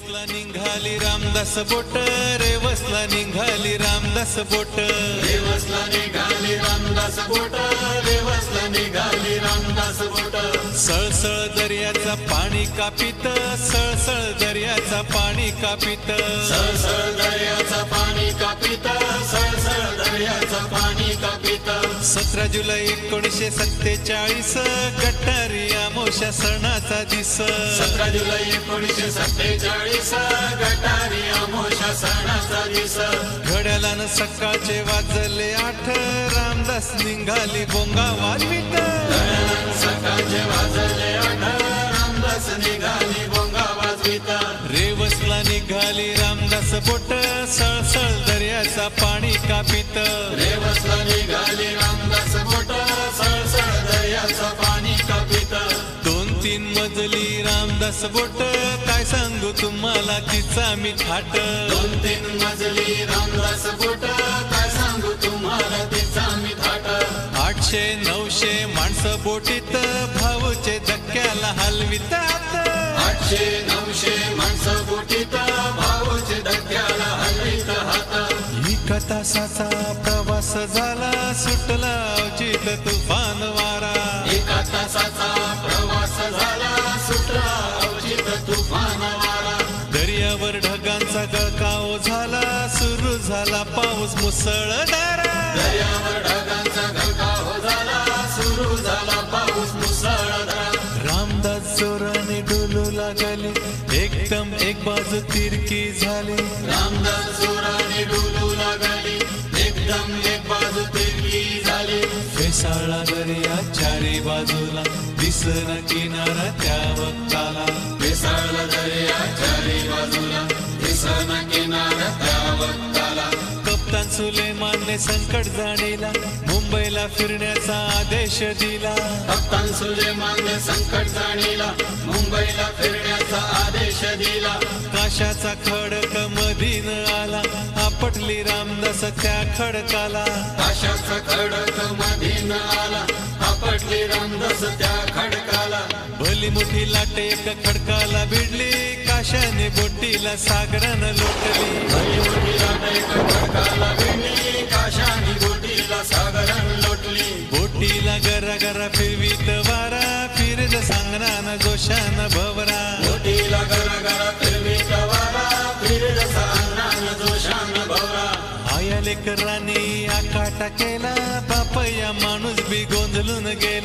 रेवसला निघाली रामदास बोट, रेवसला निघाली रामदास बोट, रेवसला निघाली रामदास बोट, रेवसला निघाली रामदास बोट. सळसळ दर्याचा पाणी कापित, सळसळ दर्याचा पाणी कापित, सळसळ दर्याचा पाणी कापित, सळसळ दर्याचा पाणी कापित. 17 जुलै 1947 गटारी अमावस्या सणाचा दिस, 17 जुलै 1947 गटारी अमावस्या सणाचा दिस. घड्याळानं सकाळचे वाजले 8, रामदास निघाली बोंगा वाजवीत, सकाळचे वाजले 8, रामदास निघाली बोंगा वाजवीत. रेवसला निघाली रामदास बोट, सळसळ दर्याचा पाणी कापित, रेवसला निघाली रामदास बोट, सळसळ दर्याचा पाणी कापित. 2-3 मजली रामदास बोट, काय सांगू तुम्हाला तिचा मी थाट. 2-3 मजली रामदास बोट, काय सांगू तुम्हाला तिचा मी थाट. 800-900 माणसं बोटीत, भाऊचे धक्क्याला हलवितात. 800-900 माणसं बोटीत, भाऊचे धक्क्याला हलवीत हात. 1 तासाचा प्रवास झाला, सुटला अवचित तुफान वारा. 1 तासाचा प्रवास झाला, सुटला अवचित तुफान वारा. दर्यावर ढगांचा गळकाव झाला, सुरू झाला पाऊस मुसळधार. दर्यावर ढगांचा गळकाव झाला, सुरू झाला पाऊस मुसळधार. रामदास जोराने डोलू लागले, एकदम एक बाजू तिरकी झाली. रामदास जोराने डोलू लागली, एकदम एक बाजू तिरकी झाली. फेसाळला दर्या चारी बाजूला, दिसना किनारा त्या वक्ताला. फेसाळला दर्या चारी बाजूला, दिसना किनारा त्या वक्ताला. कप्तान सुलेमानने संकट जाणीला, मुंबईला फिरण्याचा आदेश दिला. कप्तान सुलेमानने संकट जाणीला, मुंबईला फिरण्याचा आदेश दिला. काशाचा खडक मधीन आला, आपटली रामदास त्या खडकाला. काशाचा खडक मधीन आला, आपटली रामदास त्या खडकाला. भली मोठी लाट एक खडकाला भिडली, काशाने बोटीला सागरानं लोटली. भली मोठी लाट एक खडकाला भिडली, काशाने बोटीला सागरानं लोटली. बोटीला गरा गरा फिरवीत वारा, फिरत सांगरानं जोशानं भवरा. बोटीला गरा गरा फिरवीत वारा, फिरत सांगरानं जोशानं भवरा. आया लेकरांनी आकाटा केला, बाप या माणूस बी गोंधळून गेला.